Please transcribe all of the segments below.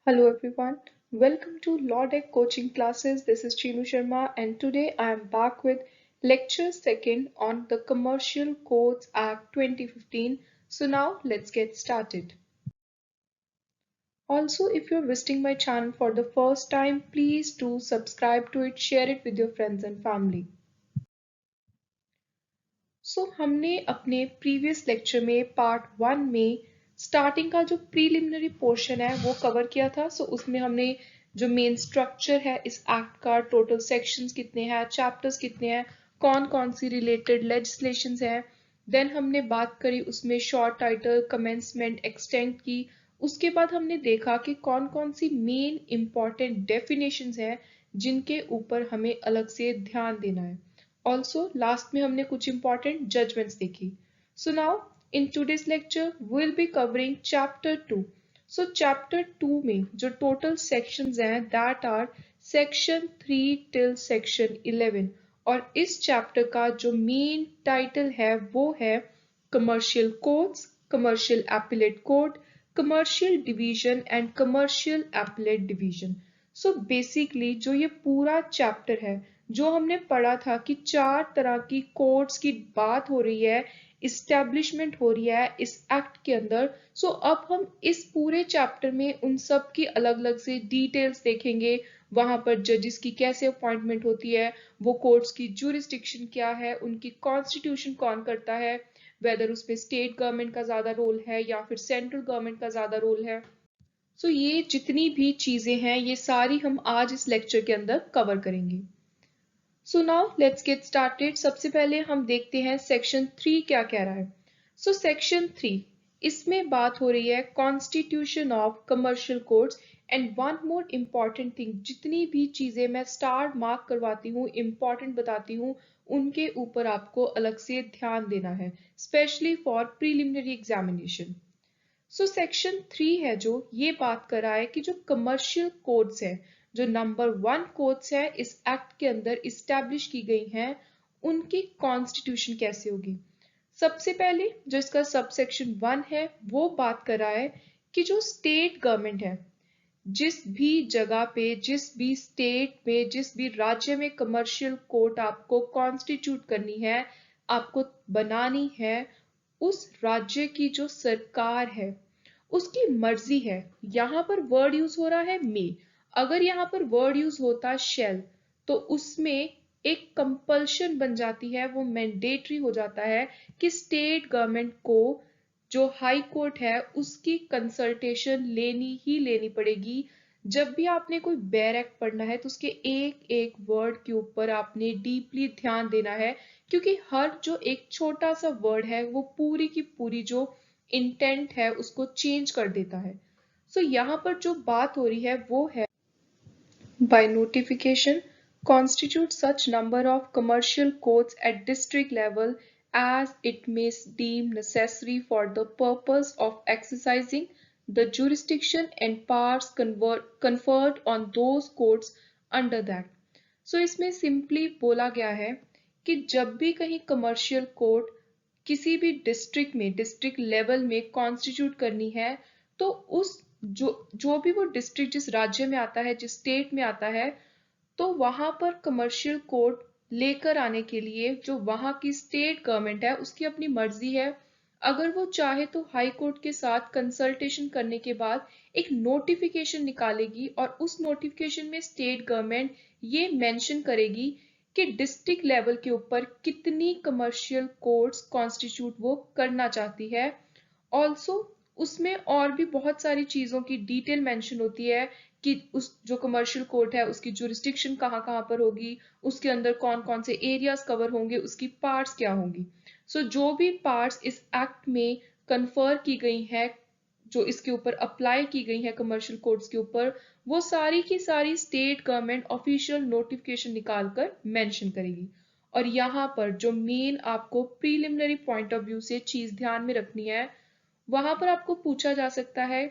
Hello everyone, welcome to Law Deck coaching classes. This is Chinu Sharma and today I am back with lecture second on the Commercial Codes Act 2015. So now let's get started. Also, if you're visiting my channel for the first time, please do subscribe to it, share it with your friends and family. हमने अपने previous lecture में part 1 में starting का जो preliminary portion है वो cover किया था। उसमें हमने जो मेन स्ट्रक्चर है इस एक्ट का, टोटल सेक्शंस कितने हैं, चैप्टर्स कितने हैं, कौन कौन सी रिलेटेड लेजिस्लेशंस हैं, देन हमने बात करी उसमें शॉर्ट टाइटल, कमेंसमेंट, एक्सटेंट की। उसके बाद हमने देखा कि कौन कौन सी मेन इंपॉर्टेंट डेफिनेशंस हैं जिनके ऊपर हमें अलग से ध्यान देना है। Also, last में हमने कुछ important judgments देखी. So now, in today's lecture, we'll be covering chapter 2. So chapter 2 में जो total sections हैं that are section 3 till section 11 और इस chapter का जो main title है वो है Commercial Codes, Commercial Appellate Code, Commercial Division and Commercial Appellate Division. So basically जो ये पूरा chapter है जो हमने पढ़ा था कि 4 तरह की कोड्स की बात हो रही है, इस्टेब्लिशमेंट हो रही है इस एक्ट के अंदर। अब हम इस पूरे चैप्टर में उन सब की अलग अलग से डिटेल्स देखेंगे। वहां पर जजेस की कैसे अपॉइंटमेंट होती है, वो कोर्ट्स की जुरिस्डिक्शन क्या है, उनकी कॉन्स्टिट्यूशन कौन करता है, वेदर उसमें स्टेट गवर्नमेंट का ज्यादा रोल है या फिर सेंट्रल गवर्नमेंट का ज्यादा रोल है। ये जितनी भी चीजें हैं ये सारी हम आज इस लेक्चर के अंदर कवर करेंगे। So now let's get started. सबसे पहले हम देखते हैं सेक्शन 3 क्या कह रहा है। सेक्शन 3 इसमें बात हो रही है constitution of commercial codes and one more important thing, जितनी भी चीजें मैं स्टार मार्क करवाती हूँ, इम्पॉर्टेंट बताती हूँ, उनके ऊपर आपको अलग से ध्यान देना है, specially for preliminary examination. Section 3 है जो ये बात कर रहा है कि जो कमर्शियल कोड्स है, जो नंबर 1 कोड्स है इस एक्ट के अंदर इस्टेब्लिश की गई हैं, उनकी कॉन्स्टिट्यूशन कैसे होगी। सबसे पहले जो इसका सब सेक्शन 1 है वो बात कर रहा है कि जो स्टेट गवर्नमेंट है, जिस भी जगह पे, जिस भी स्टेट में, जिस भी राज्य में कमर्शियल कोर्ट आपको कॉन्स्टिट्यूट करनी है, आपको बनानी है, उस राज्य की जो सरकार है उसकी मर्जी है। यहाँ पर वर्ड यूज हो रहा है मे, अगर यहाँ पर वर्ड यूज होता शेल तो उसमें एक कंपल्शन बन जाती है, वो मैंडेटरी हो जाता है कि स्टेट गवर्नमेंट को जो हाई कोर्ट है उसकी कंसल्टेशन लेनी ही लेनी पड़ेगी। जब भी आपने कोई बेयर एक्ट पढ़ना है तो उसके एक एक वर्ड के ऊपर आपने डीपली ध्यान देना है, क्योंकि हर जो एक छोटा सा वर्ड है वो पूरी की पूरी जो इंटेंट है उसको चेंज कर देता है। यहाँ पर जो बात हो रही है वो है by notification constitute such number of commercial courts at district level as it may deem necessary for the purpose of exercising the jurisdiction and powers conferred on those courts under that. इसमें simply बोला गया है कि जब भी कहीं commercial court किसी भी डिस्ट्रिक्ट में, डिस्ट्रिक्ट लेवल में कॉन्स्टिट्यूट करनी है, तो उस जो जो भी वो डिस्ट्रिक्ट जिस राज्य में आता है, जिस स्टेट में आता है, तो वहां पर कमर्शियल कोर्ट लेकर आने के लिए जो वहां की स्टेट गवर्नमेंट है उसकी अपनी मर्जी है। अगर वो चाहे तो हाई कोर्ट के साथ कंसल्टेशन करने के बाद एक नोटिफिकेशन निकालेगी और उस नोटिफिकेशन में स्टेट गवर्नमेंट ये मेंशन करेगी कि डिस्ट्रिक्ट लेवल के ऊपर कितनी कमर्शियल कोर्ट्स कॉन्स्टिट्यूट वो करना चाहती है। ऑल्सो उसमें और भी बहुत सारी चीजों की डिटेल मेंशन होती है कि उस जो कमर्शियल कोर्ट है उसकी जुरिस्डिक्शन कहाँ कहाँ पर होगी, उसके अंदर कौन कौन से एरियाज कवर होंगे, उसकी पार्ट्स क्या होंगी। जो भी पार्ट्स इस एक्ट में कन्फर की गई है, जो इसके ऊपर अप्लाई की गई है कमर्शियल कोर्ट्स के ऊपर, वो सारी की सारी स्टेट गवर्नमेंट ऑफिशियल नोटिफिकेशन निकालकर मेंशन करेगी। और यहाँ पर जो मेन आपको प्रीलिमिनरी पॉइंट ऑफ व्यू से चीज ध्यान में रखनी है, वहां पर आपको पूछा जा सकता है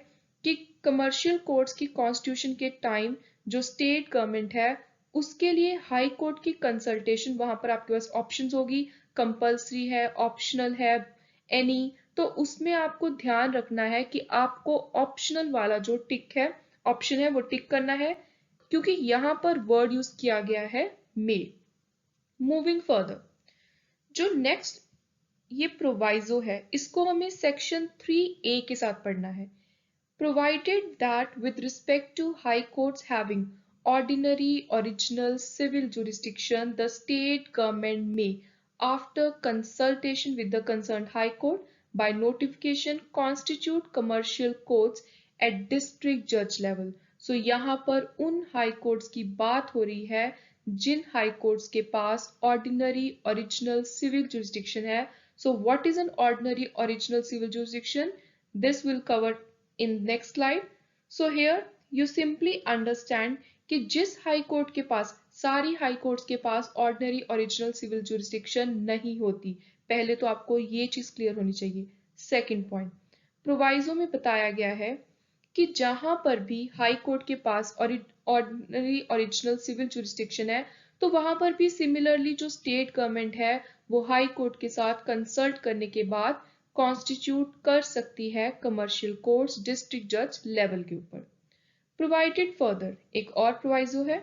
कि कमर्शियल कोर्ट्स की कॉन्स्टिट्यूशन के टाइम जो स्टेट गवर्नमेंट है उसके लिए हाई कोर्ट की कंसल्टेशन, वहां पर आपके पास ऑप्शंस होगी, कंपल्सरी है, ऑप्शनल है, एनी। तो उसमें आपको ध्यान रखना है कि आपको ऑप्शनल वाला जो टिक है ऑप्शन है वो टिक करना है, क्योंकि यहां पर वर्ड यूज किया गया है मे। मूविंग फर्दर, जो नेक्स्ट ये प्रोवाइजो है, इसको हमें सेक्शन 3A के साथ पढ़ना है। Provided that with respect to high courts having ordinary original civil jurisdiction, the state government may, after consultation with the concerned high court, by notification constitute commercial courts at district judge level. So यहाँ पर उन high courts की बात हो रही है जिन high courts के पास ordinary original civil jurisdiction है. So what is an ordinary original civil jurisdiction? This will cover in next slide. So here you simply understand कि जिस हाई कोर्ट के पास, सारी हाई कोर्ट्स के पास ऑर्डिनरी ओरिजिनल सिविल जुरिस्डिक्शन नहीं होती, पहले तो आपको ये चीज क्लियर होनी चाहिए। सेकंड पॉइंट, प्रोवाइजो में बताया गया है कि जहां पर भी हाई कोर्ट के पास ऑर्डिनरी ओरिजिनल सिविल जुरिस्डिक्शन है, तो वहां पर भी सिमिलरली जो स्टेट गवर्नमेंट है वो हाई कोर्ट के साथ कंसल्ट करने के बाद कॉन्स्टिट्यूट कर सकती है कमर्शियल कोर्ट्स डिस्ट्रिक्ट जज लेवल के ऊपर। प्रोवाइडेड फर्दर, एक और प्रोवाइजो है,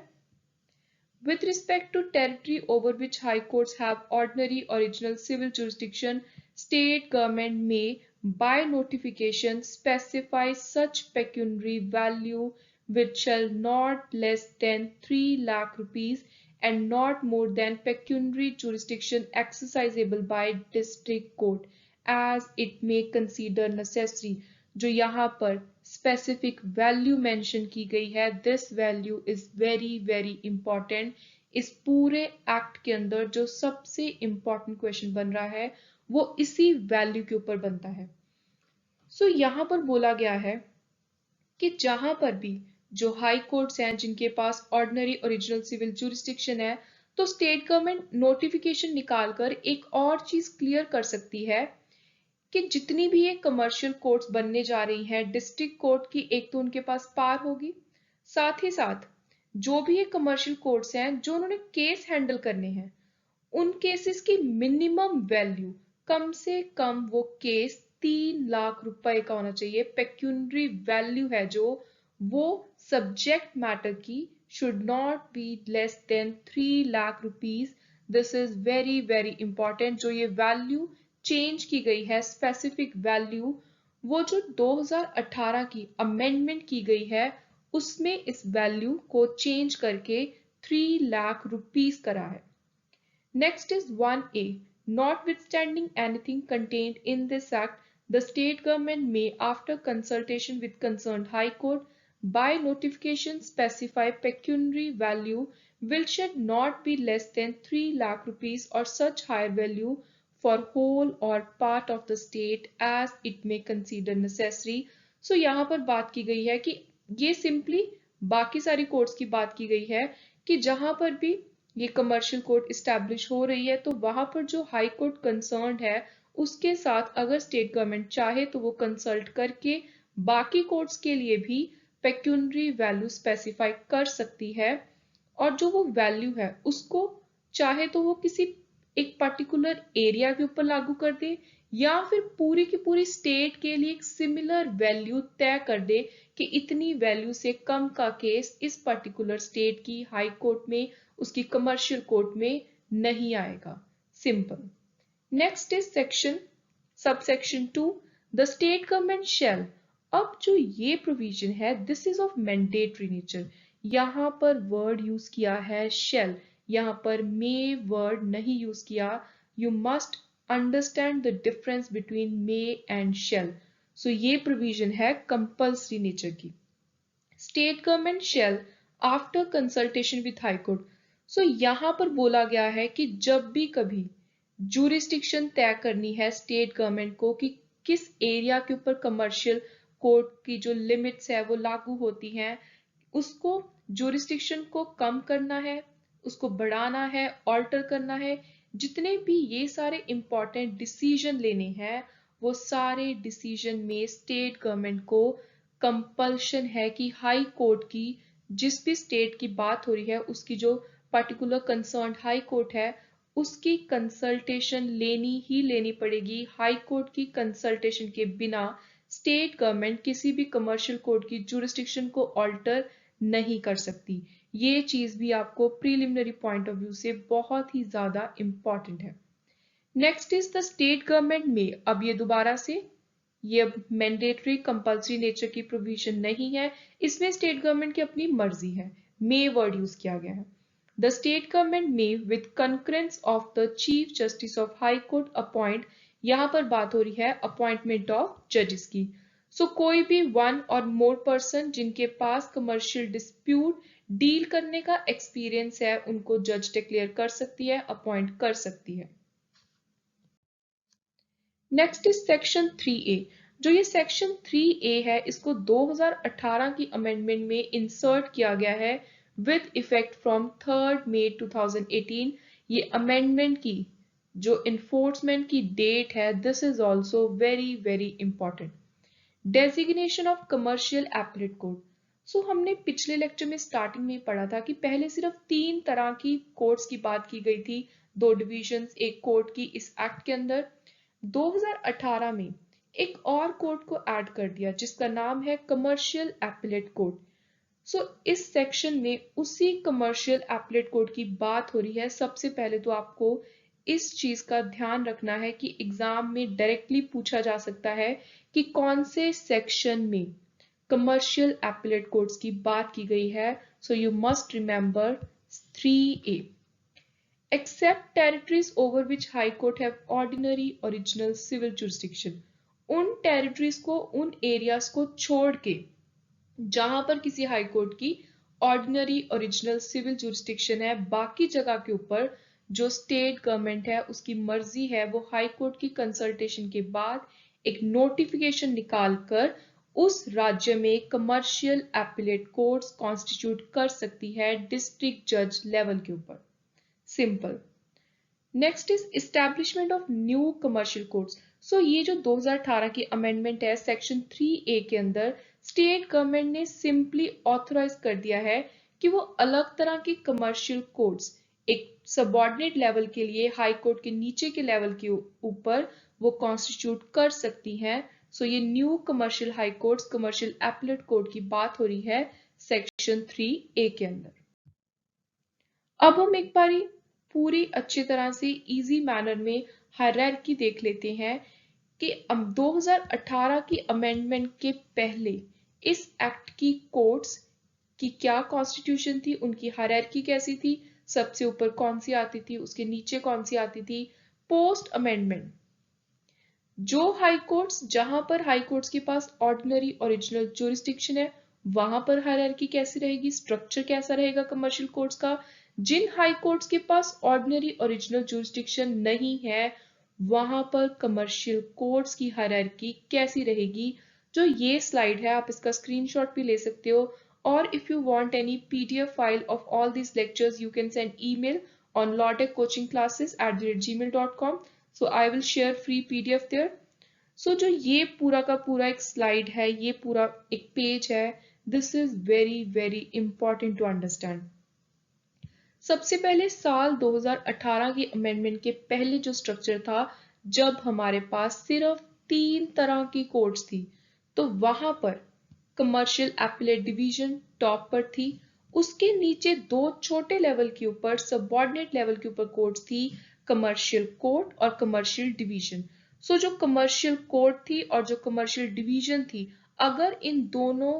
with respect to territory over which high courts have ordinary original civil jurisdiction, state government may by notification specify such pecuniary value which shall not less than 3 lakh rupees and not more than pecuniary jurisdiction exercisable by district court as it may consider necessary. जो यहाँ पर specific value mention की गई है, this value is very very important. इस पूरे act के अंदर जो सबसे इंपॉर्टेंट क्वेश्चन बन रहा है वो इसी वैल्यू के ऊपर बनता है। सो यहाँ पर बोला गया है कि जहां पर भी जो हाई कोर्ट्स हैं जिनके पास ऑर्डिनरी ओरिजिनल सिविल जुरिस्डिक्शन है, तो स्टेट गवर्नमेंट नोटिफिकेशन निकालकर एक और चीज क्लियर कर सकती है कि जितनी भी ये कमर्शियल कोर्ट्स बनने जा रही हैं, डिस्ट्रिक्ट कोर्ट की एक तो उनके पास पार होगी, साथ ही साथ जो भी ये कमर्शियल कोर्ट्स हैं जो उन्होंने केस हैंडल करने हैं, उन केसेस की मिनिमम वैल्यू कम से कम वो केस 3 लाख रुपए का होना चाहिए। पेक्यूनरी वैल्यू है जो वो सब्जेक्ट मैटर की should not be less than 3 lakh rupees. This is very very important. जो ये वैल्यू चेंज की गई है, स्पेसिफिक वैल्यू, वो जो 2018 की अमेंडमेंट की गई है उसमें इस वैल्यू को चेंज करके 3 लाख रुपीज करा है। Next is 1A. Notwithstanding anything contained in this Act, the state government may, after consultation with concerned High Court, by notification specify pecuniary value which should not be less than 3 lakh rupees or such higher value for whole or part of the state as it may consider necessary. So यहाँ पर बात की गई है कि ये simply बाकी सारी कोर्ट्स की बात की गई है कि जहां पर भी ये कमर्शियल कोर्ट इस्टेब्लिश हो रही है तो वहां पर जो हाई कोर्ट कंसर्न है उसके साथ अगर स्टेट गवर्नमेंट चाहे तो वो कंसल्ट करके बाकी कोर्ट्स के लिए भी पेक्यूनरी वैल्यू स्पेसिफाई कर सकती है, और जो वो वैल्यू है उसको चाहे तो वो किसी एक पर्टिकुलर एरिया के ऊपर लागू कर दे या फिर पूरी की पूरी स्टेट के लिए एक सिमिलर वैल्यू तय कर दे कि इतनी वैल्यू से कम का केस इस पर्टिकुलर स्टेट की हाई कोर्ट में, उसकी कमर्शियल कोर्ट में नहीं आएगा। Simple. Next is section subsection 2, the state government shall. अब जो ये प्रोविजन है this is of mandatory nature. यहाँ पर वर्ड यूज किया है शेल, यहाँ पर मे वर्ड नहीं यूज किया। You must understand the difference between may and shall. So ये प्रोविजन है कंपल्सरी नेचर की। State government shall after consultation with high court. So यहाँ पर बोला गया है कि जब भी कभी जूरिस्डिक्शन तय करनी है स्टेट गवर्नमेंट को कि किस एरिया के ऊपर कमर्शियल कोर्ट की जो लिमिट्स है वो लागू होती हैं, उसको जूरिस्डिक्शन को कम करना है, उसको बढ़ाना है, ऑल्टर करना है, जितने भी ये सारे इंपॉर्टेंट डिसीजन लेने हैं वो सारे डिसीजन में स्टेट गवर्नमेंट को कंपल्शन है कि हाई कोर्ट की, जिस भी स्टेट की बात हो रही है उसकी जो पर्टिकुलर कंसर्न हाई कोर्ट है उसकी कंसल्टेशन लेनी ही लेनी पड़ेगी। हाई कोर्ट की कंसल्टेशन के बिना स्टेट गवर्नमेंट किसी भी कमर्शियल कोर्ट की जुरिस्डिक्शन को ऑल्टर नहीं कर सकती। ये चीज भी आपको प्रीलिमिनरी पॉइंट ऑफ व्यू से बहुत ही ज्यादा इंपॉर्टेंट है। Next is the state government में, अब ये दोबारा से ये अब मैंडेटरी कंपल्सरी नेचर की प्रोविजन नहीं है, इसमें स्टेट गवर्नमेंट की अपनी मर्जी है, मे वर्ड यूज किया गया है। द स्टेट गवर्नमेंट में with concurrence of the chief justice of high court appoint, यहां पर बात हो रही है अपॉइंटमेंट ऑफ जजेस की। सो कोई भी वन और मोर पर्सन जिनके पास कमर्शियल डिस्प्यूट डील करने का एक्सपीरियंस है उनको जज डिक्लेयर कर सकती है, अपॉइंट कर सकती है। Next is section 3A। जो ये सेक्शन 3A है इसको 2018 की अमेंडमेंट में इंसर्ट किया गया है विद इफेक्ट फ्रॉम 3 मई 2018। ये अमेंडमेंट की जो इन्फोर्समेंट की डेट है, this is also very very important. Designation of commercial appellate court. So हमने पिछले लेक्चर में स्टार्टिंग में पढ़ा था कि पहले सिर्फ 3 तरह की कोर्ट्स की बात की गई थी, 2 डिविजन्स एक कोर्ट की इस एक्ट के अंदर। 2018 में एक और कोर्ट को ऐड कर दिया जिसका नाम है कमर्शियल एपलेट कोर्ट। सो इस सेक्शन में उसी कमर्शियल एपलेट कोर्ट की बात हो रही है। सबसे पहले तो आपको इस चीज का ध्यान रखना है कि एग्जाम में डायरेक्टली पूछा जा सकता है कि कौन से सेक्शन में कमर्शियल एपलेट कोर्ट्स की बात की गई है। So you must remember 3A। Except territories over which High Court have ordinary original civil jurisdiction। उन टेरिटरीज को, उन एरियाज को छोड़ के जहां पर किसी हाई कोर्ट की ऑर्डिनरी ओरिजिनल सिविल जुरिस्डिक्शन है, बाकी जगह के ऊपर जो स्टेट गवर्नमेंट है उसकी मर्जी है वो हाई कोर्ट की कंसल्टेशन के बाद एक नोटिफिकेशन निकालकर उस राज्य में कमर्शियल एपीलेट कोर्ट्स कॉन्स्टिट्यूट कर सकती है डिस्ट्रिक्ट जज लेवल के ऊपर। Simple. Next is establishment of new commercial courts. So ये जो 2018 की अमेंडमेंट है सेक्शन 3A के अंदर, स्टेट गवर्नमेंट ने सिंपली ऑथराइज कर दिया है कि वो अलग तरह के कमर्शियल कोर्ट्स एक सबऑर्डिनेट लेवल के लिए हाई कोर्ट के नीचे के लेवल के ऊपर वो कॉन्स्टिट्यूट कर सकती हैं। सो ये new commercial high courts, commercial appellate court की बात हो रही है सेक्शन 3A के अंदर। अब हम एक बारी पूरी अच्छी तरह से इजी मैनर में हायरार्की देख लेते हैं कि 2018 की अमेंडमेंट के पहले इस एक्ट की कोर्ट्स की क्या कॉन्स्टिट्यूशन थी, उनकी हायरार्की कैसी थी, सबसे ऊपर कौन सी आती थी, उसके नीचे कौन सी आती थी। पोस्ट अमेंडमेंट जो हाई कोर्ट्स, जहां पर हाई कोर्ट्स के पास ऑर्डिनरी ओरिजिनल ज्यूरिसडिक्शन है वहां पर हायरार्की कैसी रहेगी, स्ट्रक्चर कैसा रहेगा कमर्शियल कोर्ट्स का। जिन हाई कोर्ट्स के पास ऑर्डिनरी ओरिजिनल ज्यूरिसडिक्शन नहीं है वहां पर कमर्शियल कोर्ट्स की हायरार्की कैसी रहेगी। जो ये स्लाइड है आप इसका स्क्रीनशॉट भी ले सकते हो, और if you want any PDF file of all these lectures you can send email on lawtechcoachingclasses@gmail.com। so I will share free PDF there। सो जो ये पूरा का पूरा एक स्लाइड है, ये पूरा एक पेज है, this is very very important to understand. सबसे पहले साल 2018 की अमेंडमेंट के पहले जो स्ट्रक्चर था, जब हमारे पास सिर्फ 3 तरह की कोर्ट्स थी, तो वहां पर कमर्शियल एपीलेट डिवीजन टॉप पर थी, उसके नीचे 2 छोटे लेवल के ऊपर सबऑर्डिनेट लेवल के ऊपर कोर्ट्स थी, कमर्शियल कोर्ट और कमर्शियल डिवीजन। सो जो कमर्शियल कोर्ट थी और जो कमर्शियल डिवीजन थी, अगर इन दोनों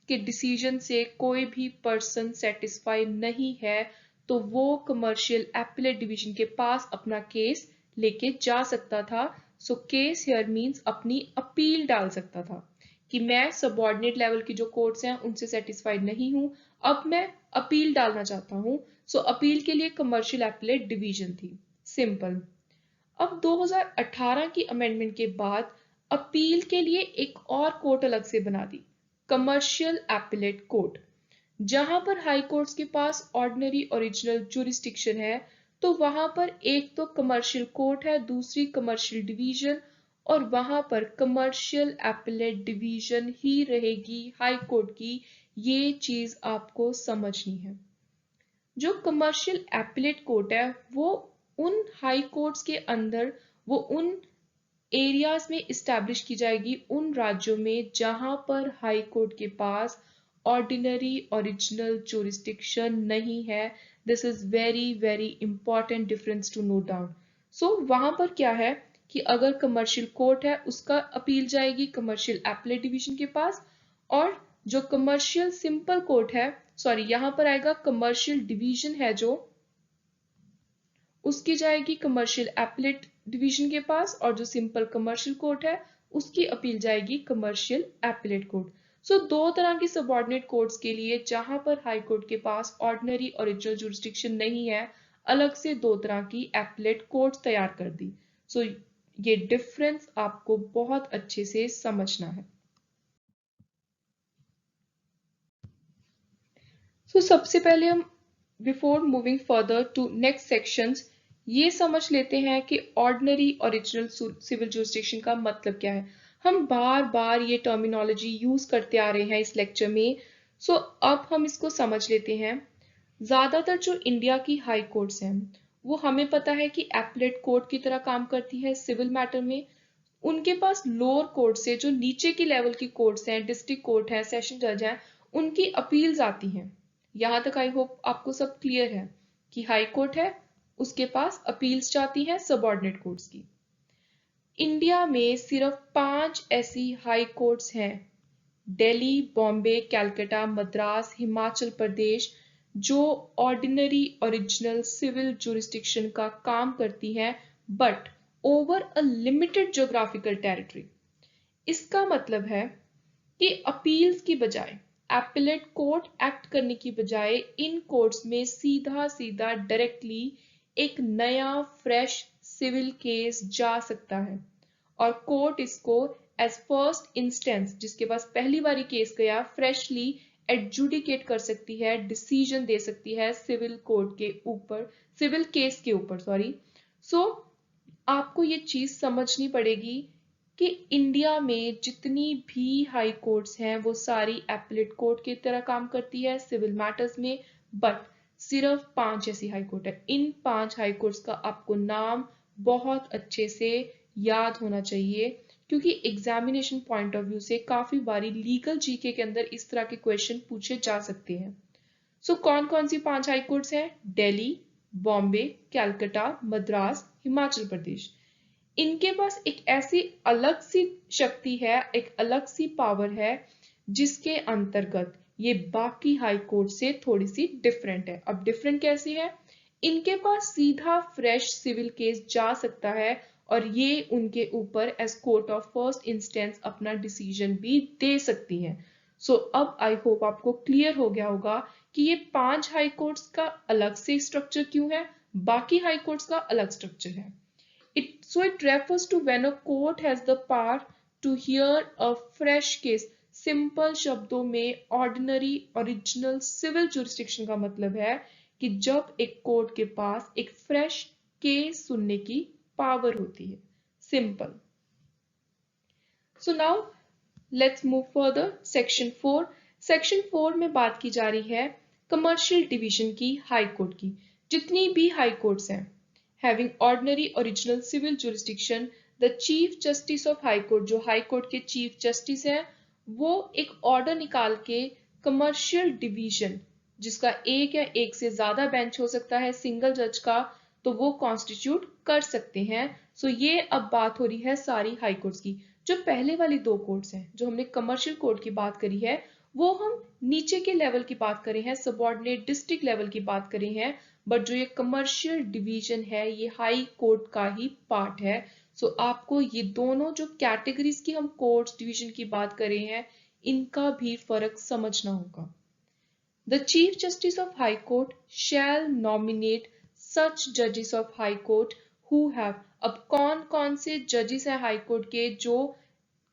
के डिसीजन से कोई भी पर्सन सेटिस्फाई नहीं है तो वो कमर्शियल एपीलेट डिवीजन के पास अपना केस लेके जा सकता था। सो केस हियर मींस अपनी अपील डाल सकता था कि मैं सबऑर्डिनेट लेवल की जो कोर्ट्स हैं उनसे सेटिस्फाइड नहीं हूं, अब मैं अपील डालना चाहता हूं। सो अपील के लिए कमर्शियल एपीलेट डिवीजन थी। सिंपल। अब 2018 की अमेंडमेंट के बाद अपील के लिए एक और कोर्ट अलग से बना दी, कमर्शियल एपीलेट कोर्ट। जहां पर हाई कोर्ट्स के पास ऑर्डिनरी ओरिजिनल ज्यूरिसडिक्शन है तो वहां पर एक तो कमर्शियल कोर्ट है, दूसरी कमर्शियल डिवीजन, और वहां पर कमर्शियल एपीलेट डिवीजन ही रहेगी हाई कोर्ट की। ये चीज आपको समझनी है। जो कमर्शियल एपीलेट कोर्ट है वो उन हाई कोर्ट्स के अंदर, वो उन एरियाज में इस्टेब्लिश की जाएगी उन राज्यों में जहां पर हाई कोर्ट के पास ऑर्डिनरी ओरिजिनल जुरिस्डिक्शन नहीं है। This is very very important difference to note down. So वहां पर क्या है कि अगर कमर्शियल कोर्ट है उसका अपील जाएगी कमर्शियल एपलेट डिवीजन के पास, और जो कमर्शियल सिंपल कोर्ट है, सॉरी यहां पर आएगा कमर्शियल डिवीजन है जो, उसकी जाएगी कमर्शियल एपलेट डिवीजन के पास, और जो सिंपल कमर्शियल कोर्ट है उसकी अपील जाएगी कमर्शियल एपलेट कोर्ट। सो दो तरह की सबऑर्डिनेट कोर्ट्स के लिए जहां पर हाई कोर्ट के पास ऑर्डिनरी ओरिजिनल जुरिस्डिक्शन नहीं है, अलग से दो तरह की एपलेट कोर्ट्स तैयार कर दी। सो ये डिफरेंस आपको बहुत अच्छे से समझना है। सो सबसे पहले हम before moving further to next sections ये समझ लेते हैं कि ऑर्डिनरी ओरिजिनल सिविल जुरिस्डिक्शन का मतलब क्या है। हम बार बार ये टर्मिनोलॉजी यूज करते आ रहे हैं इस लेक्चर में। सो अब हम इसको समझ लेते हैं। ज्यादातर जो इंडिया की हाई कोर्ट्स हैं वो हमें पता है कि एपलेट कोर्ट की तरह काम करती है सिविल मैटर में। उनके पास लोअर कोर्ट से जो नीचे की लेवल की कोर्ट्स हैं, डिस्ट्रिक्ट कोर्ट है, सेशन जज हैं, उनकी अपील्स आती हैं। यहां तक आई होप आपको सब क्लियर है कि हाई कोर्ट है उसके पास अपील्स जाती हैं सबऑर्डिनेट कोर्ट्स की। इंडिया में सिर्फ 5 ऐसी हाई कोर्ट्स हैं, दिल्ली, बॉम्बे, कलकत्ता, मद्रास, हिमाचल प्रदेश, जो ऑर्डिनरी ओरिजिनल सिविल जुरिस्डिक्शन का काम करती हैं, but over a limited geographical territory. इसका मतलब है कि अपील्स की बजाय, एपेलेट कोर्ट एक्ट करने की बजाय इन कोर्ट्स में सीधा सीधा डायरेक्टली एक नया फ्रेश सिविल केस जा सकता है, और कोर्ट इसको एज फर्स्ट इंस्टेंस, जिसके पास पहली बारी केस गया, फ्रेशली एडजुडिकेट कर सकती है, डिसीजन दे सकती है सिविल कोर्ट के ऊपर, सिविल केस के ऊपर, सॉरी। सो आपको ये चीज समझनी पड़ेगी कि इंडिया में जितनी भी हाई कोर्ट्स हैं वो सारी एपलेट कोर्ट की तरह काम करती है सिविल मैटर्स में, बट सिर्फ 5 ऐसी हाई कोर्ट है। इन 5 हाई कोर्ट्स का आपको नाम बहुत अच्छे से याद होना चाहिए, क्योंकि एग्जामिनेशन पॉइंट ऑफ व्यू से काफी बारी लीगल जीके के अंदर इस तरह के क्वेश्चन पूछे जा सकते हैं। सो कौन कौन सी 5 हाई कोर्ट्स हैं? दिल्ली, बॉम्बे, कलकत्ता, मद्रास, हिमाचल प्रदेश। इनके पास एक ऐसी अलग सी शक्ति है, एक अलग सी पावर है, जिसके अंतर्गत ये बाकी हाई कोर्ट से थोड़ी सी डिफरेंट है। अब डिफरेंट कैसी है? इनके पास सीधा फ्रेश सिविल केस जा सकता है, और ये उनके ऊपर as court of first instance अपना डिसीजन भी दे सकती हैं। सो अब आई होप आपको क्लियर हो गया होगा कि ये 5 हाई कोर्ट्स का अलग से स्ट्रक्चर क्यों है, बाकी हाई कोर्ट्स का अलग स्ट्रक्चर है। It refers to when a court has the power to hear a fresh case. Simple शब्दों में ऑर्डिनरी ओरिजिनल सिविल जुरिस्डिक्शन का मतलब है कि जब एक कोर्ट के पास एक फ्रेश केस सुनने की पावर होती है। Simple. So now let's move further. Section 4। Section 4 में बात की जा रही है कमर्शियल डिवीजन की हाई कोर्ट की। जितनी भी हाई कोर्ट्स हैं having ordinary original civil jurisdiction, the chief justice of high court, जो हाई कोर्ट के चीफ जस्टिस हैं, वो एक ऑर्डर निकाल के कमर्शियल डिवीजन, जिसका एक या एक से ज्यादा बेंच हो सकता है सिंगल जज का, तो वो कॉन्स्टिट्यूट कर सकते हैं। सो ये अब बात हो रही है सारी हाई कोर्ट्स की। जो पहले वाली 2 कोर्ट्स हैं, जो हमने कमर्शियल कोर्ट की बात करी है, वो हम नीचे के लेवल की बात कर रहे हैं, सबऑर्डिनेट डिस्ट्रिक्ट लेवल की बात कर रहे हैं, बट जो ये कमर्शियल डिवीजन है ये हाई कोर्ट का ही पार्ट है। सो आपको ये दोनों जो कैटेगरीज की हम कोर्ट्स डिवीजन की बात कर रहे हैं, इनका भी फर्क समझना होगा। The chief justice of high court shall nominate such जजेस of high court who have, अब कौन कौन से जजेस हैं हाई कोर्ट के जो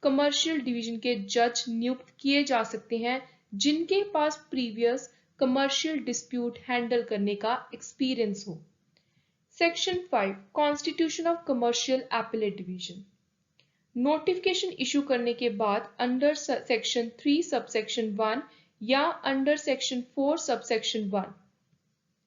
कमर्शियल डिवीजन के जज नियुक्त किए जा सकते हैं, जिनके पास प्रीवियस कमर्शियल डिस्प्यूट हैंडल करने का एक्सपीरियंस हो। Section 5 constitution of commercial appellate division. Notification issue करने के बाद अंडर सेक्शन 3 सबसेक्शन 1 या अंडर सेक्शन 4 सबसेक्शन 1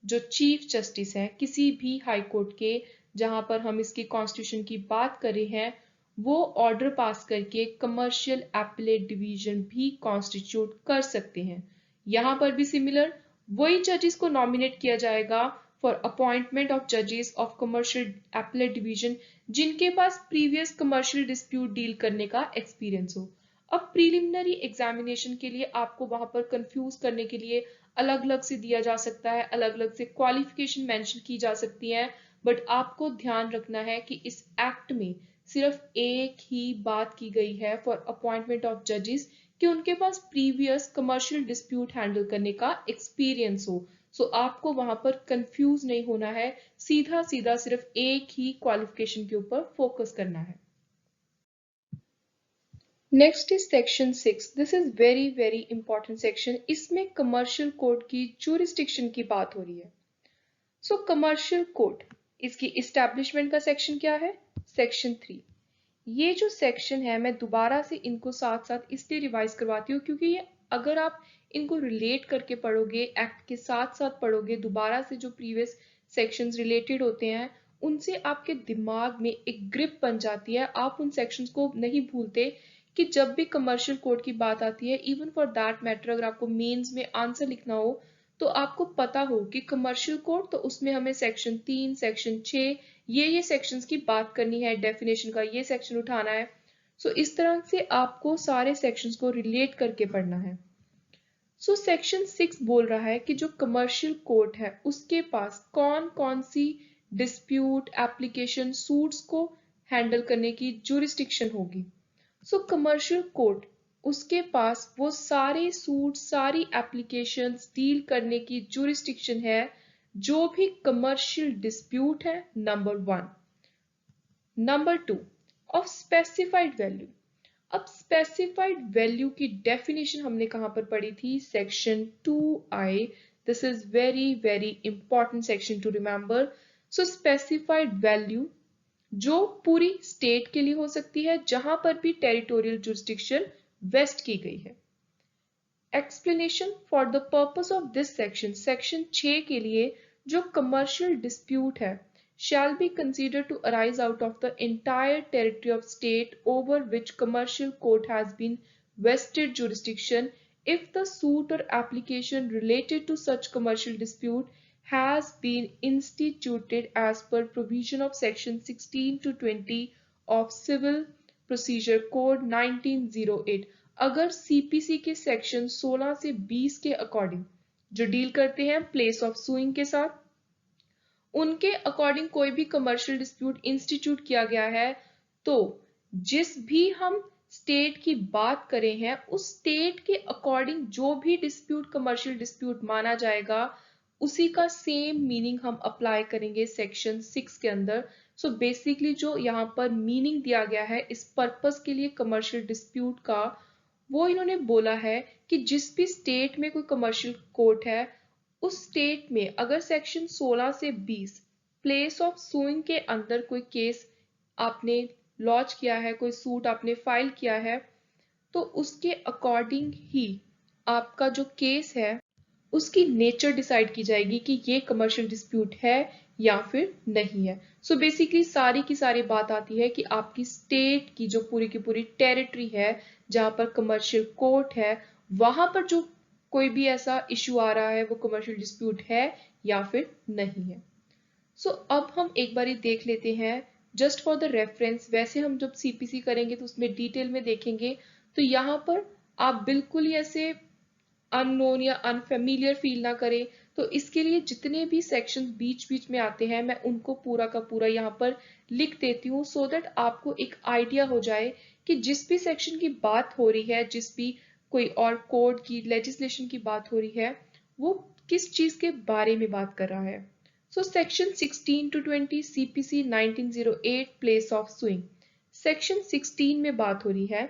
जो चीफ जस्टिस हैं किसी भी हाई कोर्ट के, जहां पर हम इसकी कॉन्स्टिट्यूशन की बात कर रहे हैं, वो ऑर्डर पास करके कमर्शियल एपेलेट डिवीजन भी कॉन्स्टिट्यूट कर सकते हैं। यहाँ पर भी सिमिलर वही जजेस को नॉमिनेट किया जाएगा फॉर अपॉइंटमेंट ऑफ जजेस ऑफ कमर्शियल एपेलेट डिवीजन जिनके पास प्रीवियस कमर्शियल डिस्प्यूट डील करने का एक्सपीरियंस हो। अब प्रीलिमिनरी एग्जामिनेशन के लिए आपको वहां पर कंफ्यूज करने के लिए अलग अलग से दिया जा सकता है, अलग अलग से क्वालिफिकेशन मेंशन की जा सकती है, बट आपको ध्यान रखना है कि इस एक्ट में सिर्फ एक ही बात की गई है फॉर अपॉइंटमेंट ऑफ जजेस कि उनके पास प्रीवियस कमर्शियल डिस्प्यूट हैंडल करने का एक्सपीरियंस हो। सो आपको वहां पर कंफ्यूज नहीं होना है, सीधा सीधा सिर्फ एक ही क्वालिफिकेशन के ऊपर फोकस करना है। Next is section 6। This is very very important section. इसमें कमर्शियल कोड की जुरिस्डिक्शन की बात हो रही है। सो कमर्शियल कोड, इसकी इस्टेब्लिशमेंट का सेक्शन क्या है? सेक्शन 3। ये जो सेक्शन है मैं दोबारा से इनको साथ साथ इसलिए रिवाइज करवाती हूँ क्योंकि ये अगर आप इनको रिलेट करके पढ़ोगे, एक्ट के साथ साथ पढ़ोगे, दोबारा से जो प्रीवियस सेक्शंस रिलेटेड होते हैं उनसे आपके दिमाग में एक ग्रिप बन जाती है। आप उन सेक्शंस को नहीं भूलते कि जब भी कमर्शियल कोड की बात आती है, इवन फॉर दैट मैटर अगर आपको मेंस में आंसर लिखना हो तो आपको पता हो कि कमर्शियल कोड तो उसमें हमें सेक्शन 3, सेक्शन 6 ये सेक्शंस की बात करनी है, डेफिनेशन का ये सेक्शन उठाना है। सो इस तरह से आपको सारे सेक्शंस को रिलेट करके पढ़ना है। सो सेक्शन 6 बोल रहा है कि जो कमर्शियल कोर्ट है उसके पास कौन कौन सी डिस्प्यूट एप्लीकेशन सूट्स को हैंडल करने की जुरिस्डिक्शन होगी। सो कमर्शियल कोर्ट, उसके पास वो सारे सूट, सारी एप्लीकेशंस डील करने की जुरिस्डिक्शन है जो भी कमर्शियल डिस्प्यूट है, number 1। Number 2, of specified value. अब स्पेसिफाइड वैल्यू की डेफिनेशन हमने कहां पर पढ़ी थी? Section 2I। This is very very important section two remember. So specified value जो पूरी स्टेट के लिए हो सकती है जहां पर भी टेरिटोरियल जुरिस्डिक्शन वेस्ट की गई है। Explanation for the purpose of this section, section 6 के लिए जो कमर्शियल डिस्प्यूट है shall be considered to arise out of the entire territory of state over which commercial court has been vested jurisdiction if the suit or application related to such commercial dispute has been instituted as per provision of section 16 to 20 of Civil Procedure Code 1908। अगर CPC के section 16 से 20 के according जो deal करते हैं place of sewing के साथ, उनके अकॉर्डिंग कोई भी कमर्शियल डिस्प्यूट इंस्टीट्यूट किया गया है तो जिस भी हम स्टेट की बात करें हैं उस स्टेट के अकॉर्डिंग जो भी डिस्प्यूट कमर्शियल डिस्प्यूट माना जाएगा उसी का सेम मीनिंग हम अप्लाई करेंगे सेक्शन 6 के अंदर। सो बेसिकली जो यहाँ पर मीनिंग दिया गया है इस पर्पस के लिए कमर्शियल डिस्प्यूट का, वो इन्होंने बोला है कि जिस भी स्टेट में कोई कमर्शियल कोर्ट है उस स्टेट में अगर सेक्शन 16 से 20 प्लेस ऑफ सुइंग के अंदर कोई केस आपने लॉन्च किया है, कोई सूट आपने फाइल किया है, तो उसके अकॉर्डिंग ही आपका जो केस है उसकी नेचर डिसाइड की जाएगी कि ये कमर्शियल डिस्प्यूट है या फिर नहीं है। सो बेसिकली सारी की सारी बात आती है कि आपकी स्टेट की जो पूरी की पूरी टेरिटरी है जहां पर कमर्शियल कोर्ट है वहां पर जो कोई भी ऐसा इश्यू आ रहा है वो कमर्शियल डिस्प्यूट है या फिर नहीं है। सो अब हम एक बारी देख लेते हैं जस्ट फॉर द रेफरेंस। वैसे हम जब सीपीसी करेंगे तो उसमें डिटेल में देखेंगे, तो यहाँ पर आप बिल्कुल ही ऐसे अननोन या अनफेमिलियर फील ना करें। तो इसके लिए जितने भी सेक्शंस बीच बीच में आते हैं मैं उनको पूरा का पूरा यहाँ पर लिख देती हूँ सो दैट आपको एक आइडिया हो जाए कि जिस भी सेक्शन की बात हो रही है, जिस भी कोई और कोड की लेजिस्लेशन की बात हो रही है, वो किस चीज के बारे में बात कर रहा है। So section 16 to 20 CPC 1908 place of sewing. Section 16 में बात हो रही है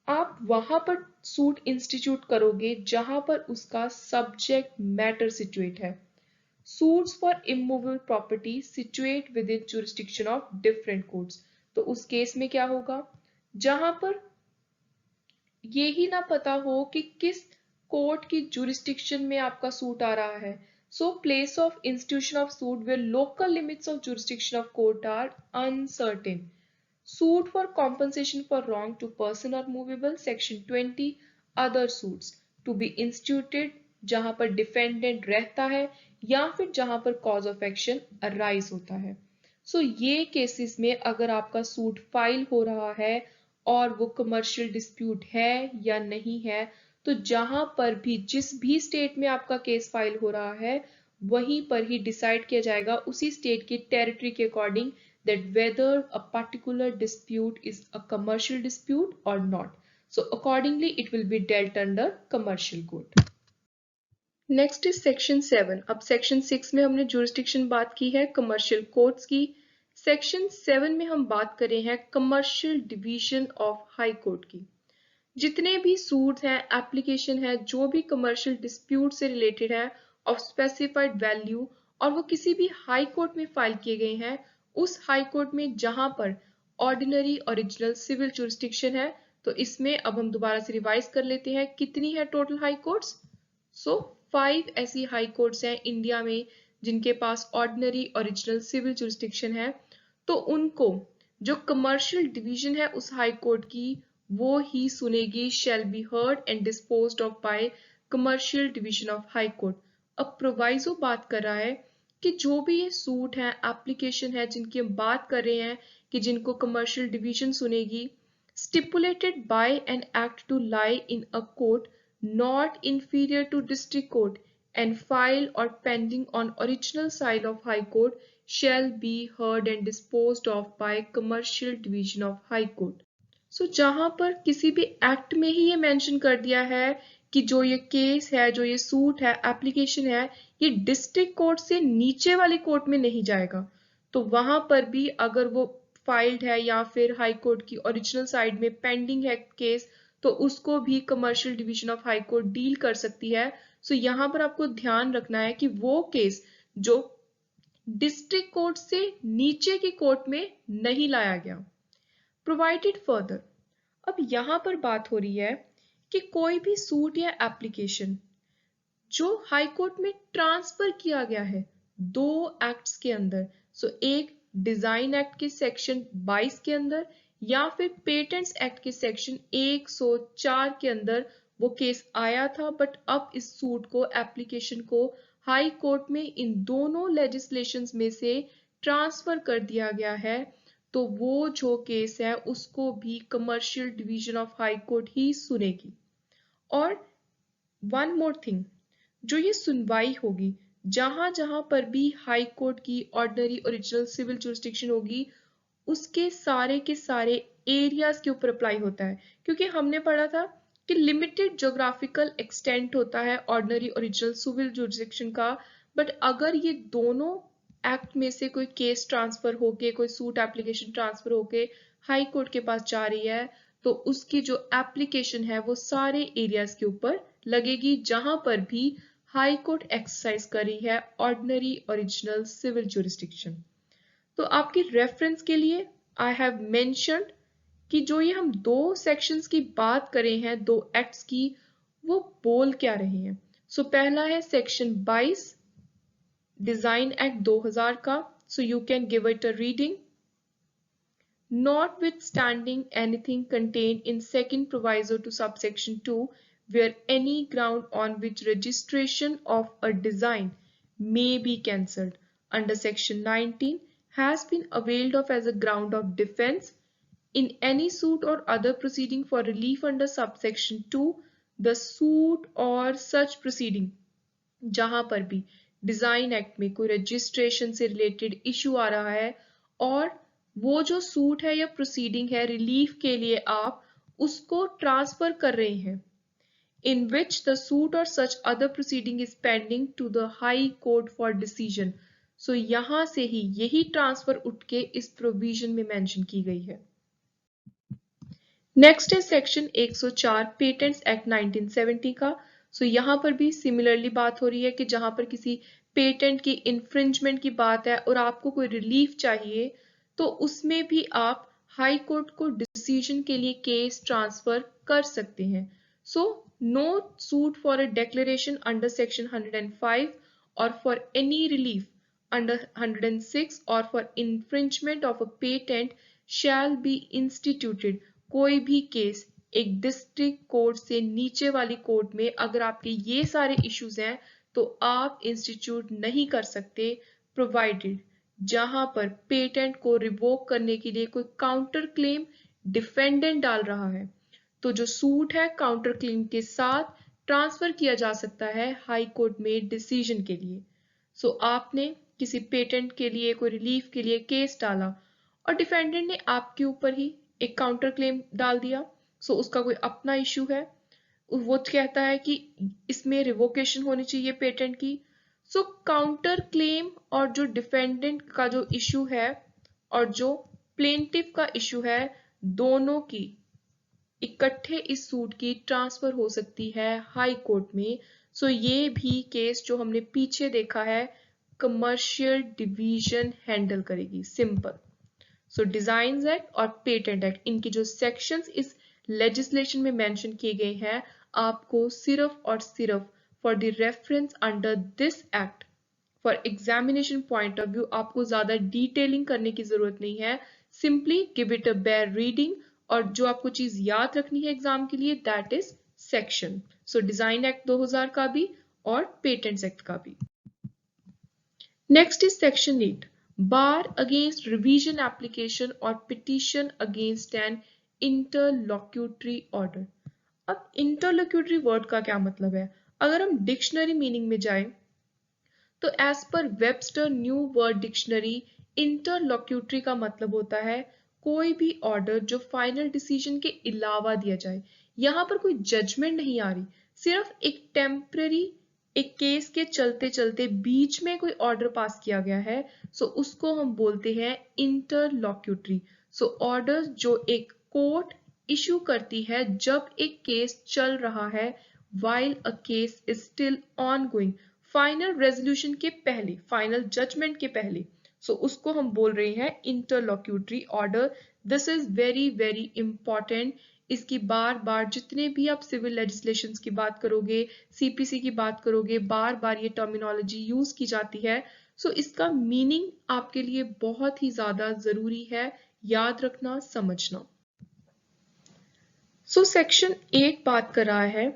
आप वहां पर सूट इंस्टीट्यूट करोगे जहां पर उसका सब्जेक्ट मैटर सिचुएट है। Suits for immovable property situate with in jurisdiction of different courts. तो उस केस में क्या होगा जहां पर ये ही ना पता हो कि किस कोर्ट की जुरिस्डिक्शन में आपका सूट आ रहा है। So place of institution of suit where local limits of jurisdiction of court are uncertain. Suit for compensation for wrong to person or movable, section 20 other suits to be instituted, जहां पर defendant रहता है या फिर जहां पर cause of action arise होता है। सो ये केसेस में अगर आपका सूट फाइल हो रहा है और वो कमर्शियल डिस्प्यूट है या नहीं है, तो जहां पर भी जिस भी स्टेट में आपका केस फाइल हो रहा है वहीं पर ही डिसाइड किया जाएगा उसी स्टेट की टेरिटरी के according that whether a particular dispute is a commercial dispute or not. So accordingly it will be dealt under commercial code. Next is section 7. अब section 6 में हमने jurisdiction बात की है commercial courts की. section 7 में हम बात कर रहे हैं commercial division of high court की. जितने भी सूट हैं, एप्लीकेशन है, जो भी कमर्शियल डिस्प्यूट से रिलेटेड है ऑफ स्पेसिफाइड वैल्यू और वो किसी भी हाई कोर्ट में फाइल किए गए हैं, उस हाई कोर्ट में जहां पर ऑर्डिनरी ओरिजिनल सिविल जुरिस्डिक्शन है, तो इसमें अब हम दोबारा से रिवाइज कर लेते हैं कितनी है टोटल हाई कोर्ट्स। सो 5 ऐसी हाई कोर्ट्स हैं इंडिया में जिनके पास ऑर्डिनरी ओरिजिनल सिविल जुरिस्डिक्शन है, तो उनको जो कमर्शियल डिवीजन है उस हाई कोर्ट की वो ही सुनेगी, shall be heard and disposed of by commercial division of high court। अब प्रोवाइजो बात कर रहा है कि जो भी ये सूट है, एप्लीकेशन है जिनकी हम बात कर रहे हैं कि जिनको कमर्शियल डिवीजन सुनेगी, stipulated by an act to lie in a court not inferior to district court and filed or pending on original side of high court shall be heard and disposed of by commercial division of high court। सो जहां पर किसी भी act में ही ये mention कर दिया है कि जो ये केस है, जो ये सूट है, एप्लीकेशन है, ये डिस्ट्रिक्ट कोर्ट से नीचे वाली कोर्ट में नहीं जाएगा, तो वहां पर भी अगर वो फाइल्ड है या फिर हाई कोर्ट की ओरिजिनल साइड में पेंडिंग है केस, तो उसको भी commercial division of high court deal कर सकती है। सो यहाँ पर आपको ध्यान रखना है कि वो केस जो डिस्ट्रिक्ट कोर्ट से नीचे की कोर्ट में नहीं लाया गया। प्रोवाइडेड फर्दर, अब यहां पर बात हो रही है कि कोई भी सूट या एप्लीकेशन जो हाई कोर्ट में ट्रांसफर किया गया है दो एक्ट्स के अंदर, सो एक डिजाइन एक्ट के सेक्शन 22 के अंदर या फिर पेटेंट्स एक्ट के सेक्शन 104 के अंदर वो केस आया था, बट अब इस सूट को, एप्लीकेशन को हाई कोर्ट में इन दोनों लेजिस्लेशंस में से ट्रांसफर कर दिया गया है, तो वो जो केस है उसको भी commercial division of high court ही सुनेगी। और वन मोर थिंग, जो ये सुनवाई होगी, जहां जहां पर भी हाई कोर्ट की ऑर्डिनरी ओरिजिनल सिविल जुरिस्डिक्शन होगी, उसके सारे के सारे एरियाज के ऊपर अप्लाई होता है, क्योंकि हमने पढ़ा था कि लिमिटेड ज्योग्राफिकल एक्सटेंट होता है ऑर्डिनरी ओरिजिनल सिविल जुरिस्डिक्शन का, बट अगर ये दोनों एक्ट में से कोई केस ट्रांसफर होके, कोई सूट एप्लीकेशन ट्रांसफर होके हाई कोर्ट के पास जा रही है, तो उसकी जो एप्लीकेशन है वो सारे एरियाज के ऊपर लगेगी जहां पर भी हाई कोर्ट एक्सरसाइज कर रही है ऑर्डिनरी ओरिजिनल सिविल जुरिस्डिक्शन। तो आपकी रेफरेंस के लिए आई हैव मेंशन्ड कि जो ये हम दो सेक्शंस की बात कर रहे हैं, दो एक्ट्स की, वो बोल क्या रहे हैं। सो पहला है सेक्शन 22 डिजाइन एक्ट 2000 का, so you can give it a reading. Notwithstanding anything contained in second proviso to subsection 2, where any ground on which registration of a design may be cancelled under section 19 has been availed of as a ground of defense in any suit or other proceeding for relief under subsection 2, the suit or such proceeding जहां पर भी design act में कोई registration से related issue आ रहा है और वो जो सूट है या प्रोसीडिंग है रिलीफ के लिए आप उसको ट्रांसफर कर रहे हैं, in which the suit or such other proceeding is pending to the high court for decision। सो यहां से ही यही ट्रांसफर उठ के इस प्रोविजन में मेंशन की गई है। नेक्स्ट है सेक्शन 104 पेटेंट्स एक्ट 1970 का। सो यहाँ पर भी सिमिलरली बात हो रही है कि जहां पर किसी पेटेंट की इन्फ्रिंजमेंट की बात है और आपको कोई रिलीफ चाहिए, तो उसमें भी आप हाई कोर्ट को डिसीजन के लिए केस ट्रांसफर कर सकते हैं। So no suit for a declaration under section 105 और for any relief under 106 or for infringement of a patent shall be instituted, कोई भी केस एक डिस्ट्रिक्ट कोर्ट से नीचे वाली कोर्ट में अगर आपके ये सारे इश्यूज हैं तो आप इंस्टीट्यूट नहीं कर सकते, प्रोवाइडेड जहां पर पेटेंट को रिवोक करने के लिए कोई काउंटर क्लेम डिफेंडेंट डाल रहा है तो जो सूट है काउंटर क्लेम के साथ ट्रांसफर किया जा सकता है हाई कोर्ट में डिसीजन के लिए। सो आपने किसी पेटेंट के लिए कोई रिलीफ के लिए केस डाला और डिफेंडेंट ने आपके ऊपर ही एक काउंटर क्लेम डाल दिया, सो उसका कोई अपना इशू है, वो कहता है कि इसमें रिवोकेशन होनी चाहिए पेटेंट की। सो काउंटर क्लेम और जो डिफेंडेंट का जो इशू है और जो प्लेंटिफ का इशू है, दोनों की इकट्ठे इस सूट की ट्रांसफर हो सकती है हाई कोर्ट में। सो ये भी केस जो हमने पीछे देखा है कमर्शियल डिवीजन हैंडल करेगी, सिंपल। सो डिजाइन एक्ट और पेटेंट एक्ट, इनके जो सेक्शंस इस लेजिस्लेशन में मेंशन किए गए हैं, आपको सिर्फ और सिर्फ for the reference under this act for examination point of view आपको ज्यादा डिटेलिंग करने की जरूरत नहीं है, simply give it a bare reading. और जो आपको चीज याद रखनी है एग्जाम के लिए that is section. So design act 2000 का भी और पेटेंट्स एक्ट का भी। Next is section 8, bar against revision application और पिटीशन अगेंस्ट एन इंटरलोक्यूटरी ऑर्डर। अब इंटरलोक्यूटरी वर्ड का क्या मतलब है? अगर हम डिक्शनरी मीनिंग में जाएं तो as per Webster new word dictionary interlocutory का मतलब होता है कोई भी ऑर्डर जो फाइनल डिसीजन के अलावा दिया जाए। यहां पर कोई जजमेंट नहीं आ रही, सिर्फ एक टेम्पररी एक केस के चलते चलते बीच में कोई ऑर्डर पास किया गया है, सो उसको हम बोलते हैं इंटरलोक्यूटरी। सो ऑर्डर जो एक कोर्ट इशू करती है जब एक केस चल रहा है, while a case is still ongoing, final resolution के पहले, फाइनल जजमेंट के पहले, सो उसको हम बोल रहे हैं interlocutory order. This is very very important. इसकी बार बार जितने भी आप सिविल लेजिस्लेशंस की बात करोगे, सीपीसी की बात करोगे, बार बार ये टर्मिनोलॉजी यूज की जाती है। सो इसका मीनिंग आपके लिए बहुत ही ज्यादा जरूरी है याद रखना, समझना। सो सेक्शन 8 बात कर रहा है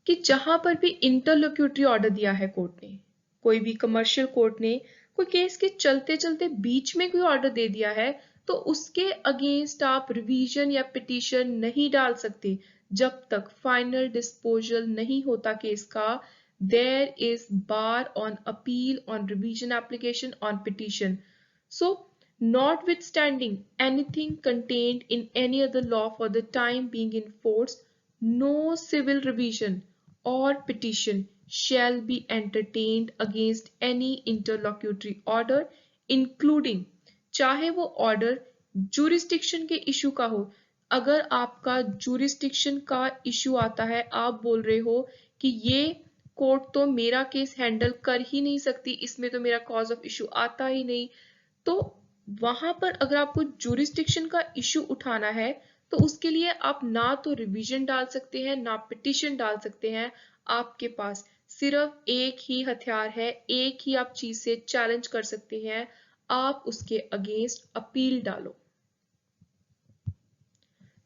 कि जहां पर भी इंटरलोक्यूटरी ऑर्डर दिया है कोर्ट ने, कोई भी कमर्शियल कोर्ट ने कोई केस के चलते चलते बीच में कोई ऑर्डर दे दिया है, तो उसके अगेंस्ट आप रिवीजन या पिटीशन नहीं डाल सकते जब तक फाइनल डिस्पोजल नहीं होता केस का। There is bar on appeal on revision application on petition. So notwithstanding anything contained in any other law for the time being in force, no civil revision or petition shall be entertained against any interlocutory order, including चाहे वो order jurisdiction के issue का हो। अगर आपका jurisdiction का issue आता है, आप बोल रहे हो कि ये कोर्ट तो मेरा केस हैंडल कर ही नहीं सकती, इसमें तो मेरा कॉज ऑफ इशू आता ही नहीं, तो वहां पर अगर आपको जुरिस्डिक्शन का इशू उठाना है तो उसके लिए आप ना तो रिवीजन डाल सकते हैं ना पिटीशन डाल सकते हैं। आपके पास सिर्फ एक ही हथियार है, एक ही आप चीज से चैलेंज कर सकते हैं, आप उसके अगेंस्ट अपील डालो।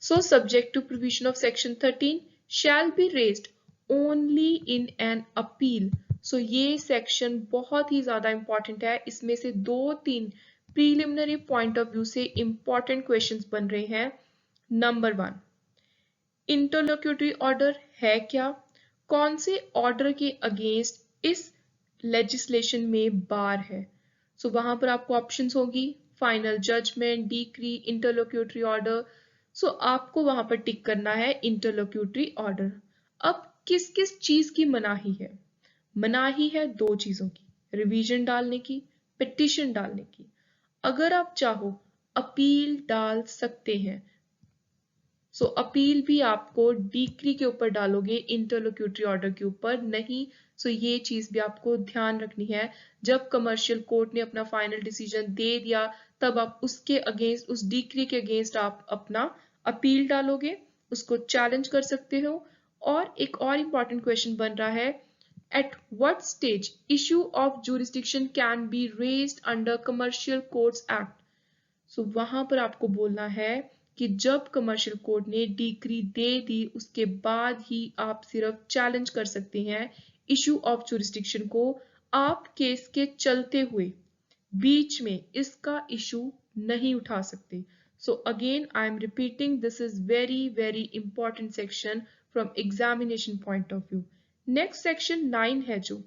So subject to provision of section 13 shall be raised only in an appeal. So ये सेक्शन बहुत ही ज्यादा इंपॉर्टेंट है, इसमें से 2-3 प्रीलिमिनरी पॉइंट ऑफ व्यू से इंपॉर्टेंट क्वेश्चंस बन रहे हैं। नंबर 1, इंटरलोक्यूटरी ऑर्डर है क्या? कौन से ऑर्डर के अगेंस्ट इस लेजिस्लेशन में बार है? सो वहां पर आपको ऑप्शंस होगी फाइनल जजमेंट, डिक्री, इंटरलोक्यूटरी ऑर्डर। सो आपको वहां पर टिक करना है इंटरलोक्यूटरी ऑर्डर। अब किस किस चीज की मनाही है? मनाही है 2 चीजों की, रिवीजन डालने की, पिटिशन डालने की। अगर आप चाहो अपील डाल सकते हैं, सो अपील भी आपको डिक्री के ऊपर डालोगे, इंटरलोक्यूटरी ऑर्डर के ऊपर नहीं। सो ये चीज भी आपको ध्यान रखनी है, जब कमर्शियल कोर्ट ने अपना फाइनल डिसीजन दे दिया तब आप उसके अगेंस्ट, उस डिक्री के अगेंस्ट आप अपना अपील डालोगे, उसको चैलेंज कर सकते हो। और एक और इंपॉर्टेंट क्वेश्चन बन रहा है, at what stage issue of jurisdiction can be raised under Commercial Courts Act? सो वहां पर आपको बोलना है कि जब कमर्शियल कोर्ट ने डिक्री दे दी उसके बाद ही आप सिर्फ चैलेंज कर सकते हैं इशू ऑफ जुरिस्डिक्शन को। आप केस के चलते हुए बीच में इसका इशू नहीं उठा सकते। So again I am repeating, this is very very important section from examination point of view. Next section 9 है जो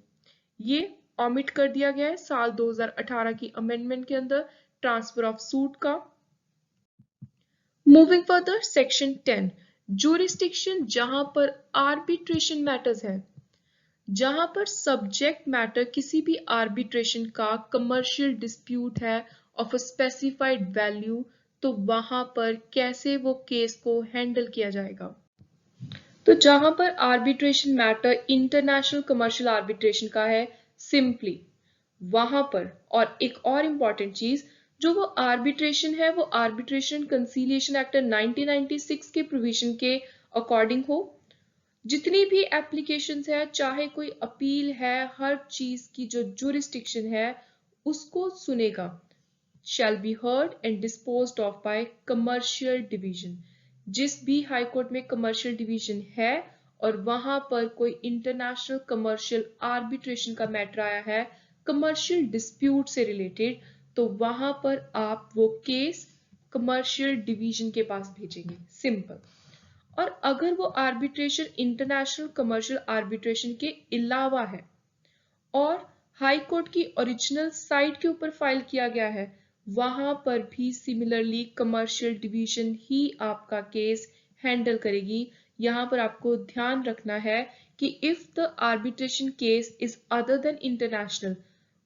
ये ऑमिट कर दिया गया है साल 2018 की अमेंडमेंट के अंदर, ट्रांसफर ऑफ सूट का। मूविंग फर्दर, सेक्शन 10, जुरिस्डिक्शन जहां पर आर्बिट्रेशन मैटर्स है, जहां पर सब्जेक्ट मैटर किसी भी आर्बिट्रेशन का कमर्शियल डिस्प्यूट है ऑफ अ स्पेसिफाइड वैल्यू, तो वहां पर कैसे वो केस को हैंडल किया जाएगा। तो जहां पर arbitration matter international commercial arbitration का है, सिंपली वहां पर, और एक और इंपॉर्टेंट चीज, जो वो आर्बिट्रेशन है वो आर्बिट्रेशन कंसीलिएशन एक्ट 1996 के प्रोविजन के अकॉर्डिंग हो। जितनी भी एप्लीकेशंस है, चाहे कोई अपील है, हर चीज की जो जुरिस्डिक्शन है उसको सुनेगा, shall be heard and disposed of by commercial division। जिस भी हाई कोर्ट में कमर्शियल डिवीजन है और वहां पर कोई इंटरनेशनल कमर्शियल आर्बिट्रेशन का मैटर आया है कमर्शियल डिस्प्यूट से रिलेटेड, तो वहां पर आप वो केस कमर्शियल डिवीजन के पास भेजेंगे, सिंपल। और अगर वो आर्बिट्रेशन इंटरनेशनल कमर्शियल आर्बिट्रेशन के अलावा है और हाई कोर्ट की ओरिजिनल साइट के ऊपर फाइल किया गया है, वहां पर भी सिमिलरली कमर्शियल डिवीजन ही आपका केस हैंडल करेगी। यहां पर आपको ध्यान रखना है कि if the arbitration case is other than international,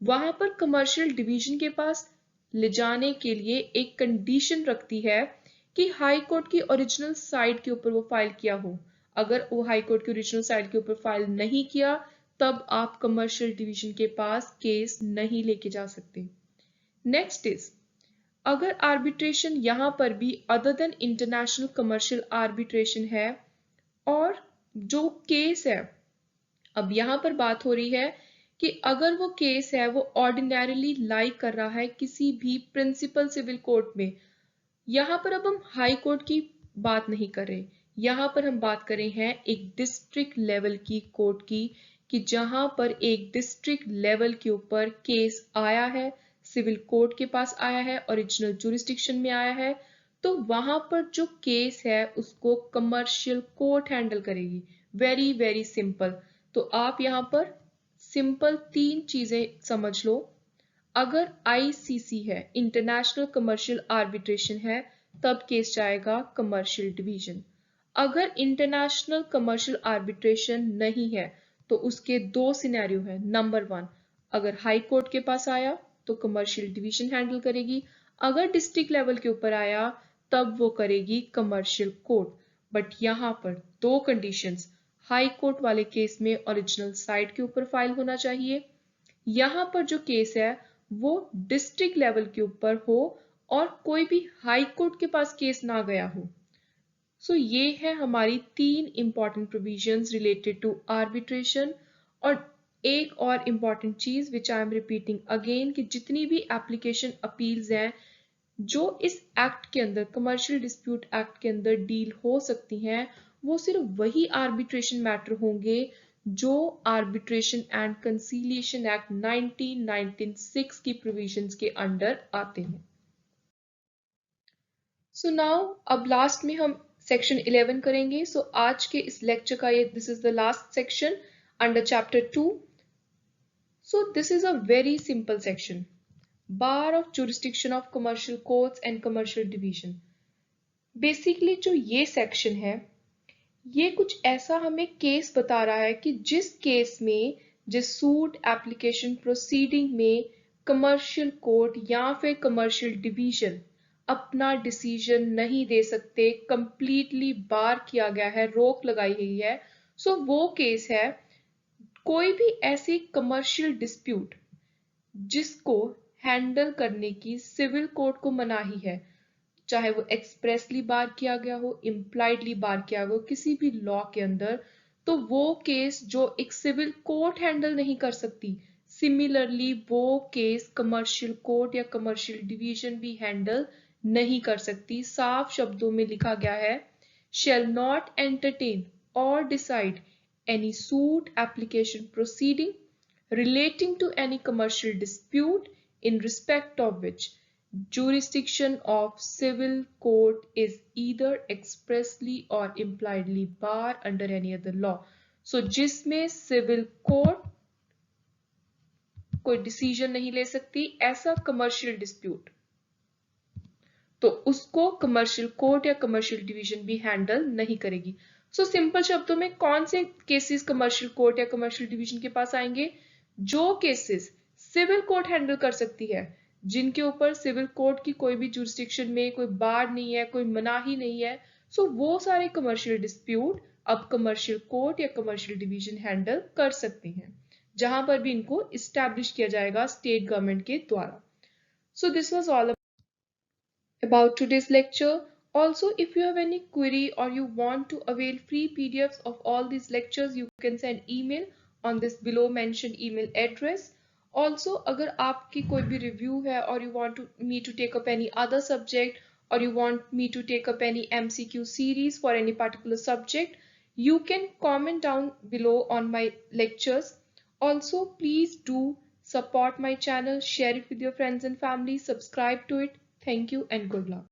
वहां पर कमर्शियल डिवीजन के पास ले जाने के लिए एक कंडीशन रखती है कि हाई कोर्ट की ओरिजिनल साइट के ऊपर वो फाइल किया हो। अगर वो हाई कोर्ट की ओरिजिनल साइट के ऊपर फाइल नहीं किया, तब आप कमर्शियल डिवीजन के पास केस नहीं लेके जा सकते। नेक्स्ट इज, अगर आर्बिट्रेशन यहां पर भी other than international commercial arbitration है और जो केस है, अब यहां पर बात हो रही है कि अगर वो केस है वो ऑर्डिनरीली लाई कर रहा है किसी भी प्रिंसिपल सिविल कोर्ट में, यहां पर अब हम हाई कोर्ट की बात नहीं कर रहे, यहां पर हम बात कर रहे हैं एक डिस्ट्रिक्ट लेवल की कोर्ट की, कि जहां पर एक डिस्ट्रिक्ट लेवल के ऊपर केस आया है, सिविल कोर्ट के पास आया है, ओरिजिनल जुरिस्डिक्शन में आया है, तो वहां पर जो केस है उसको कमर्शियल कोर्ट हैंडल करेगी। Very very simple. तो आप यहां पर सिंपल 3 चीजें समझ लो। अगर आईसीसी है, इंटरनेशनल कमर्शियल आर्बिट्रेशन है, तब केस जाएगा कमर्शियल डिवीजन। अगर इंटरनेशनल कमर्शियल आर्बिट्रेशन नहीं है तो उसके 2 सिनेरियो है। नंबर 1, अगर हाई कोर्ट के पास आया तो कमर्शियल डिवीजन हैंडल करेगी, अगर डिस्ट्रिक्ट लेवल के ऊपर आया तब वो करेगी कमर्शियल कोर्ट। बट यहाँ पर 2 कंडीशंस, हाई कोर्ट वाले केस में ओरिजिनल साइट के ऊपर फाइल होना चाहिए, यहां पर जो केस है वो डिस्ट्रिक्ट लेवल के ऊपर हो और कोई भी हाई कोर्ट के पास केस ना गया हो। सो ये है हमारी 3 important provisions related to arbitration. और एक और इंपॉर्टेंट चीज which I am repeating again, कि जितनी भी एप्लीकेशन अपील्स हैं जो इस एक्ट के अंदर, कमर्शियल डिस्प्यूट एक्ट के अंदर डील हो सकती हैं, वो सिर्फ वही आर्बिट्रेशन मैटर होंगे जो आर्बिट्रेशन एंड कंसीलिएशन एक्ट 1996 की प्रोविजंस के अंडर आते हैं। सो नाउ अब लास्ट में हम सेक्शन 11 करेंगे। सो आज के इस लेक्चर का ये this is the last section under chapter 2। So this is a very simple section, bar of jurisdiction of commercial courts and commercial division. Basically जो ये सेक्शन है ये कुछ ऐसा हमें केस बता रहा है कि जिस केस में, जिस सूट एप्लीकेशन प्रोसीडिंग में कमर्शियल कोर्ट या फिर कमर्शियल डिवीजन अपना डिसीजन नहीं दे सकते, कंप्लीटली बार किया गया है, रोक लगाई गई है। सो वो केस है कोई भी ऐसी कमर्शियल डिस्प्यूट जिसको हैंडल करने की सिविल कोर्ट को मनाही है, चाहे वो एक्सप्रेसली बार किया गया हो, इम्प्लाइडली बार किया गया हो किसी भी लॉ के अंदर, तो वो केस जो एक सिविल कोर्ट हैंडल नहीं कर सकती, सिमिलरली वो केस कमर्शियल कोर्ट या कमर्शियल डिवीजन भी हैंडल नहीं कर सकती। साफ शब्दों में लिखा गया है, shall not entertain or decide any suit application proceeding relating to any commercial dispute in respect of which jurisdiction of civil court is either expressly or impliedly bar under any other law. So जिसमें civil court कोई decision नहीं ले सकती, ऐसा commercial dispute, तो उसको commercial court या commercial division भी हैंडल नहीं करेगी। सो सिंपल शब्दों में कौन से केसेस कमर्शियल कोर्ट या कमर्शियल डिवीजन के पास आएंगे? जो केसेस सिविल कोर्ट हैंडल कर सकती है, जिनके ऊपर सिविल कोर्ट की कोई भी जुरिस्डिक्शन में कोई बार नहीं है, कोई मनाही नहीं है, सो वो सारे कमर्शियल डिस्प्यूट अब कमर्शियल कोर्ट या कमर्शियल डिवीजन हैंडल कर सकते हैं, जहां पर भी इनको इस्टेब्लिश किया जाएगा स्टेट गवर्नमेंट के द्वारा। So this was all about today's lecture. Also, if you have any query or you want to avail free PDFs of all these lectures, you can send email on this below mentioned email address. Also, अगर आपकी कोई भी review है or you want me to take up any other subject or you want me to take up any MCQ series for any particular subject, you can comment down below on my lectures. Also, please do support my channel, share it with your friends and family, subscribe to it. Thank you and good luck.